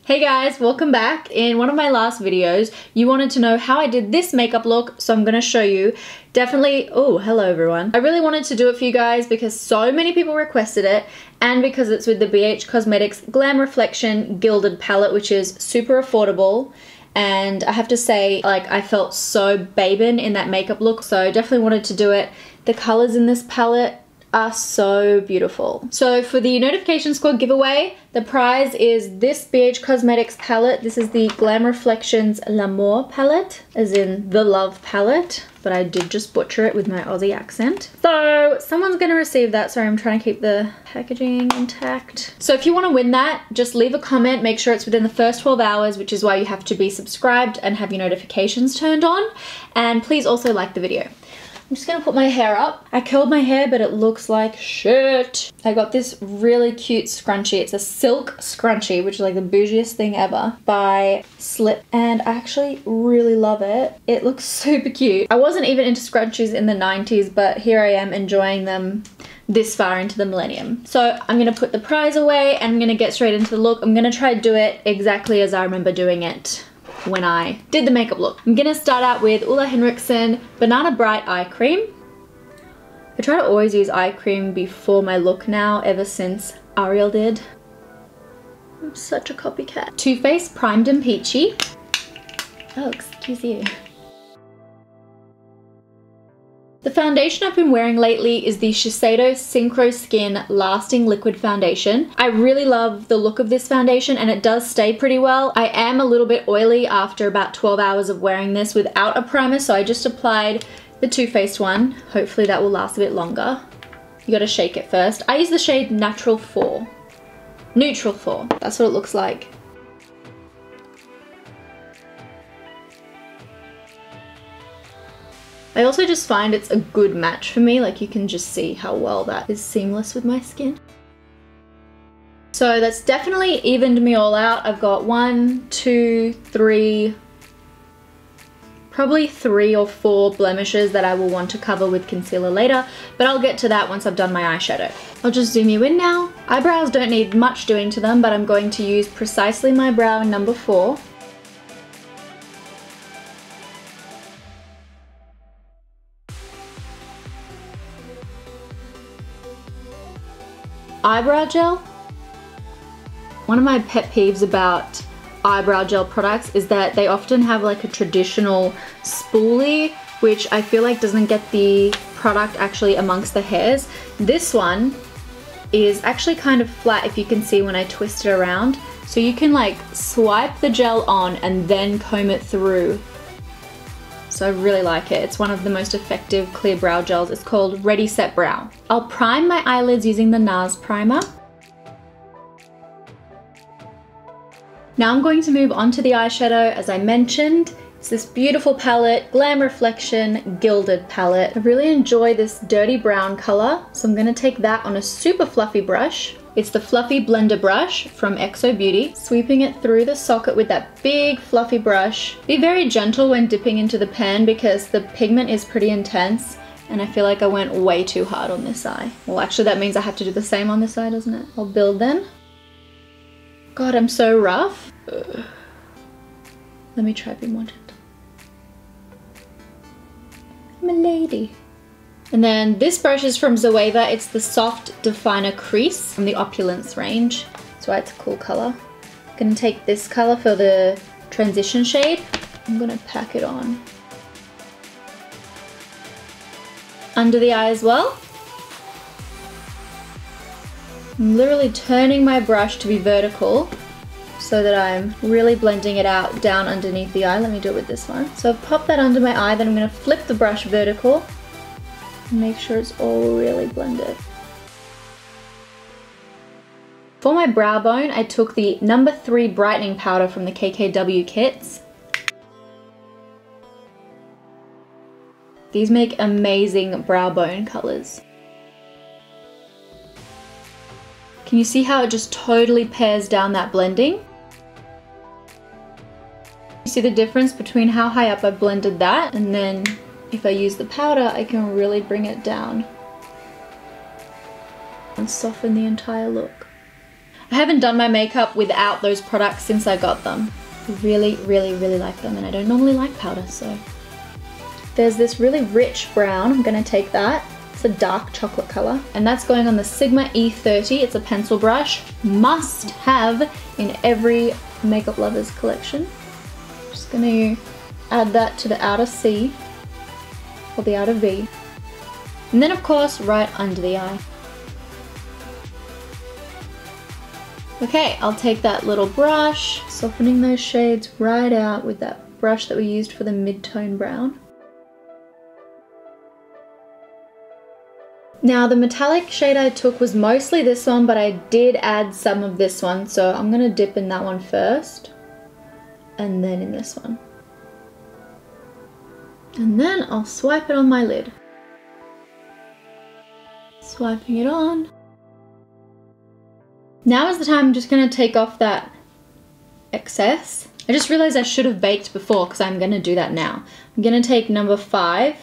Hey guys, welcome back. In one of my last videos, you wanted to know how I did this makeup look, so I'm gonna show you. Definitely, oh, hello everyone. I really wanted to do it for you guys because so many people requested it, and because it's with the BH Cosmetics Glam Reflection Gilded Palette, which is super affordable. And I have to say, like, I felt so babin in that makeup look, so definitely wanted to do it. The colors in this palette are so beautiful. So for the notification squad giveaway, the prize is this BH Cosmetics palette. This is the Glam Reflections L'Amour palette, as in the love palette, but I did just butcher it with my Aussie accent. So someone's gonna receive that. Sorry, I'm trying to keep the packaging intact. So if you wanna win that, just leave a comment, make sure it's within the first 12 hours, which is why you have to be subscribed and have your notifications turned on. And please also like the video. I'm just gonna put my hair up. I curled my hair, but it looks like shit. I got this really cute scrunchie. It's a silk scrunchie, which is like the bougiest thing ever, by Slip. And I actually really love it. It looks super cute. I wasn't even into scrunchies in the 90s, but here I am enjoying them this far into the millennium. So I'm gonna put the prize away and I'm gonna get straight into the look. I'm gonna try to do it exactly as I remember doing it when I did the makeup look. I'm gonna start out with Ulla Henriksen Banana Bright Eye Cream. I try to always use eye cream before my look now, ever since Ariel did. I'm such a copycat. Too Faced Primed and Peachy. Oh, excuse you. The foundation I've been wearing lately is the Shiseido Synchro Skin Lasting Liquid Foundation. I really love the look of this foundation and it does stay pretty well. I am a little bit oily after about 12 hours of wearing this without a primer, so I just applied the Too Faced one. Hopefully that will last a bit longer. You gotta shake it first. I use the shade Neutral 4. That's what it looks like. I also just find it's a good match for me. Like, you can just see how well that is seamless with my skin. So that's definitely evened me all out. I've got 1, 2, 3, probably 3 or 4 blemishes that I will want to cover with concealer later, but I'll get to that once I've done my eyeshadow. I'll just zoom you in now. Eyebrows don't need much doing to them, but I'm going to use Precisely My Brow in number 4. Eyebrow gel. One of my pet peeves about eyebrow gel products is that they often have like a traditional spoolie, which I feel like doesn't get the product actually amongst the hairs. This one is actually kind of flat, if you can see when I twist it around. So you can like swipe the gel on and then comb it through. So I really like it. It's one of the most effective clear brow gels. It's called Ready Set Brow. I'll prime my eyelids using the NARS primer. Now I'm going to move on to the eyeshadow. As I mentioned, it's this beautiful palette, Glam Reflection Gilded Palette. I really enjoy this dirty brown color, so I'm gonna take that on a super fluffy brush. It's the Fluffy Blender brush from XO Beauty. Sweeping it through the socket with that big fluffy brush. Be very gentle when dipping into the pan because the pigment is pretty intense and I feel like I went way too hard on this eye. Well, actually that means I have to do the same on this side, doesn't it? I'll build then. God, I'm so rough. Ugh. Let me try being more gentle. I'm a lady. And then this brush is from Zoeva. It's the Soft Definer Crease from the Opulence range. That's why it's a cool color. I'm gonna take this color for the transition shade. I'm gonna pack it on under the eye as well. I'm literally turning my brush to be vertical so that I'm really blending it out down underneath the eye. Let me do it with this one. So I've popped that under my eye, then I'm gonna flip the brush vertical. Make sure it's all really blended. For my brow bone, I took the number 3 brightening powder from the KKW kits. These make amazing brow bone colors. Can you see how it just totally pares down that blending? You see the difference between how high up I blended that and then if I use the powder, I can really bring it down and soften the entire look. I haven't done my makeup without those products since I got them. I really, really, really like them, and I don't normally like powder, so. There's this really rich brown. I'm gonna take that. It's a dark chocolate color, and that's going on the Sigma E30. It's a pencil brush. Must have in every makeup lover's collection. Just gonna add that to the outer C, or the outer V. And then of course, right under the eye. Okay, I'll take that little brush, softening those shades right out with that brush that we used for the mid-tone brown. Now the metallic shade I took was mostly this one, but I did add some of this one, so I'm gonna dip in that one first, and then in this one. And then I'll swipe it on my lid. Swiping it on. Now is the time I'm just going to take off that excess. I just realized I should have baked before because I'm going to do that now. I'm going to take number 5.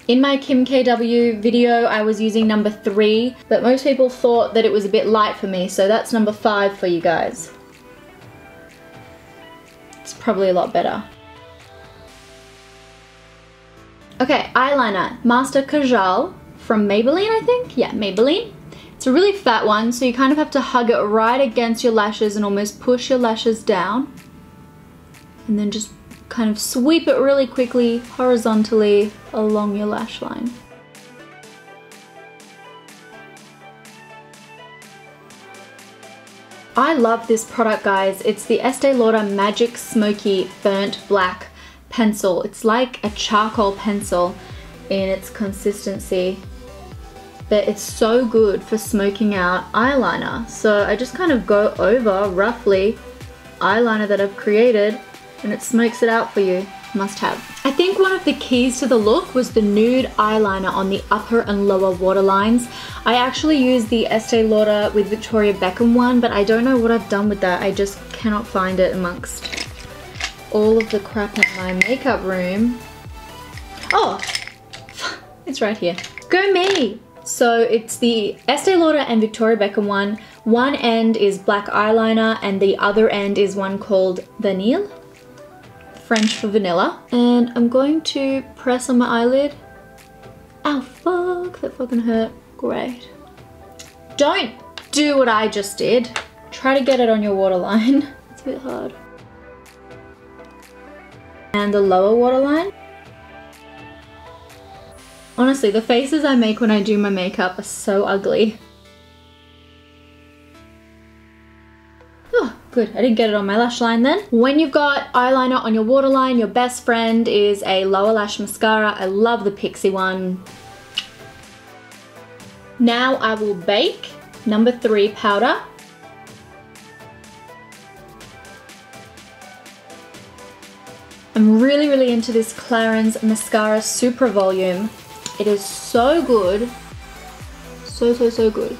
In my Kim KW video, I was using number 3, but most people thought that it was a bit light for me, so that's number 5 for you guys. It's probably a lot better. Okay, eyeliner, Master Kajal from Maybelline, I think? Yeah, Maybelline. It's a really fat one, so you kind of have to hug it right against your lashes and almost push your lashes down. And then just kind of sweep it really quickly, horizontally along your lash line. I love this product, guys. It's the Estée Lauder Magic Smoky Burnt Black pencil. It's like a charcoal pencil in its consistency, but it's so good for smoking out eyeliner. So I just kind of go over roughly eyeliner that I've created and it smokes it out for you. Must have. I think one of the keys to the look was the nude eyeliner on the upper and lower waterlines. I actually used the Estée Lauder with Victoria Beckham one, but I don't know what I've done with that. I just cannot find it amongst all of the crap in my makeup room. Oh, it's right here. Go me! So it's the Estée Lauder and Victoria Beckham one. One end is black eyeliner and the other end is one called Vanille, French for vanilla. And I'm going to press on my eyelid. Ow, fuck, that fucking hurt. Great. Don't do what I just did. Try to get it on your waterline. It's a bit hard. And the lower waterline. Honestly, the faces I make when I do my makeup are so ugly. Oh, good. I didn't get it on my lash line then. When you've got eyeliner on your waterline, your best friend is a lower lash mascara. I love the Pixi one. Now I will bake number 3 powder. I'm really, really into this Clarins Mascara Super Volume. It is so good. So, so, so good.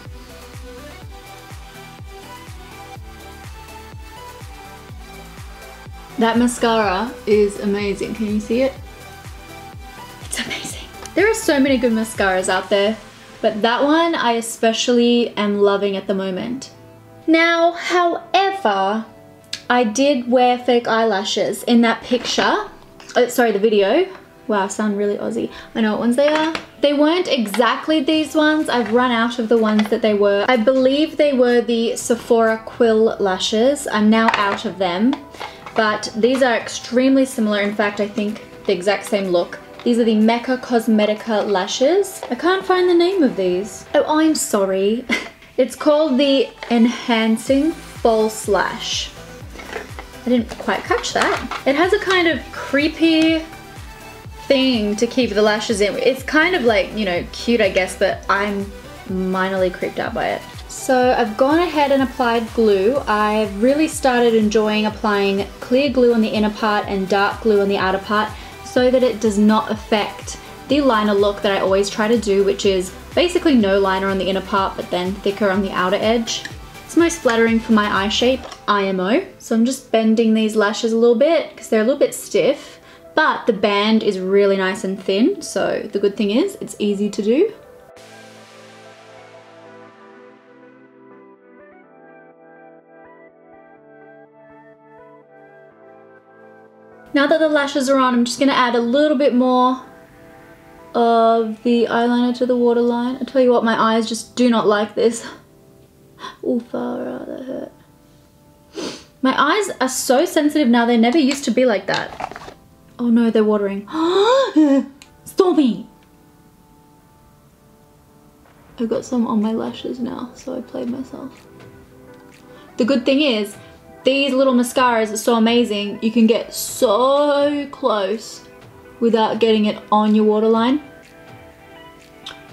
That mascara is amazing. Can you see it? It's amazing. There are so many good mascaras out there, but that one I especially am loving at the moment. Now, however, I did wear fake eyelashes in that picture. Oh, sorry, the video. Wow, I sound really Aussie. I know what ones they are. They weren't exactly these ones. I've run out of the ones that they were. I believe they were the Sephora Quill lashes. I'm now out of them. But these are extremely similar. In fact, I think the exact same look. These are the Mecca Cosmetica lashes. I can't find the name of these. Oh, I'm sorry. It's called the Enhancing False Lash. I didn't quite catch that. It has a kind of creepy thing to keep the lashes in. It's kind of like, you know, cute, I guess, but I'm minorly creeped out by it. So I've gone ahead and applied glue. I've really started enjoying applying clear glue on the inner part and dark glue on the outer part so that it does not affect the liner look that I always try to do, which is basically no liner on the inner part but then thicker on the outer edge. It's most flattering for my eye shape, IMO. So I'm just bending these lashes a little bit because they're a little bit stiff. but the band is really nice and thin, so the good thing is it's easy to do. Now that the lashes are on, I'm just gonna add a little bit more of the eyeliner to the waterline. I tell you what, my eyes just do not like this. Oh, far out, that hurt. My eyes are so sensitive now, they never used to be like that. Oh no, they're watering. Stop me! I've got some on my lashes now, so I played myself. The good thing is, these little mascaras are so amazing, you can get so close without getting it on your waterline.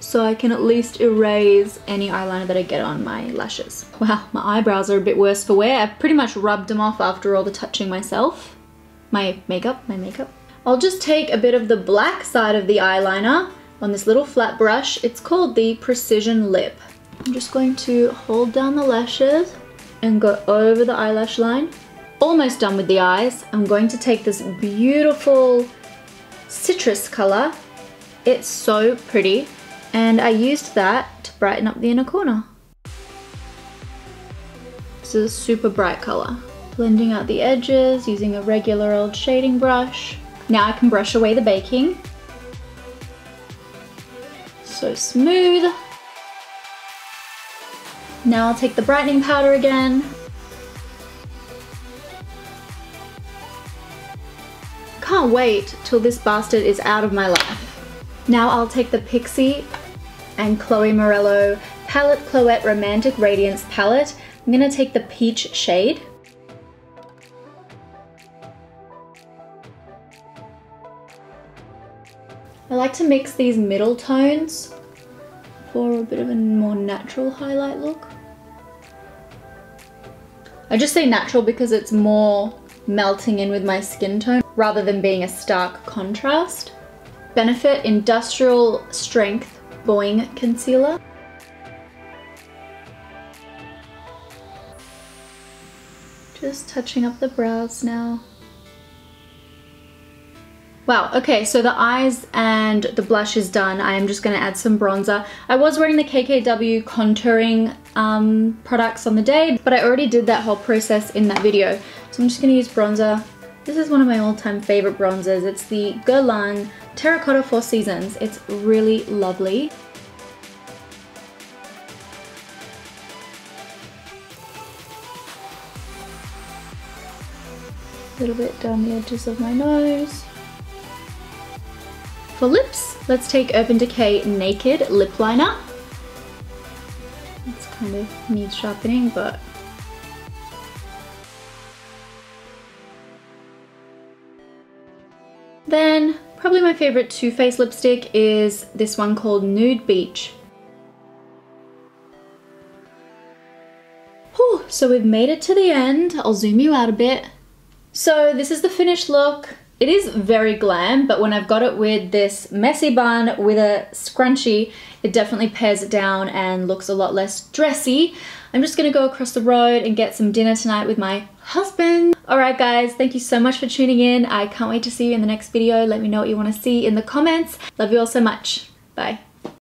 So I can at least erase any eyeliner that I get on my lashes. Wow, my eyebrows are a bit worse for wear. I've pretty much rubbed them off after all the touching myself. My makeup. I'll just take a bit of the black side of the eyeliner on this little flat brush. It's called the Precision Lip. I'm just going to hold down the lashes and go over the eyelash line. Almost done with the eyes. I'm going to take this beautiful citrus color. It's so pretty. And I used that to brighten up the inner corner. This is a super bright color. Blending out the edges using a regular old shading brush. Now I can brush away the baking. So smooth. Now I'll take the brightening powder again. Can't wait till this bastard is out of my life. Now I'll take the Pixi and Chloe Morello Palette Chloette Romantic Radiance palette. I'm gonna take the peach shade. I like to mix these middle tones for a bit of a more natural highlight look. I just say natural because it's more melting in with my skin tone rather than being a stark contrast. Benefit Industrial Strength Bowing Concealer. Just touching up the brows now. Wow, okay, so the eyes and the blush is done. I am just gonna add some bronzer. I was wearing the KKW contouring products on the day, but I already did that whole process in that video. So I'm just gonna use bronzer. This is one of my all-time favorite bronzers. It's the Glam Terracotta Four Seasons. It's really lovely. A little bit down the edges of my nose. For lips, let's take Urban Decay Naked Lip Liner. It's kind of needs sharpening, but then probably my favorite Too Faced lipstick is this one called Nude Beach. Whew, so we've made it to the end. I'll zoom you out a bit. So this is the finished look. It is very glam, but when I've got it with this messy bun with a scrunchie, it definitely pares it down and looks a lot less dressy. I'm just gonna go across the road and get some dinner tonight with my husband. Alright guys, thank you so much for tuning in. I can't wait to see you in the next video. Let me know what you want to see in the comments. Love you all so much. Bye.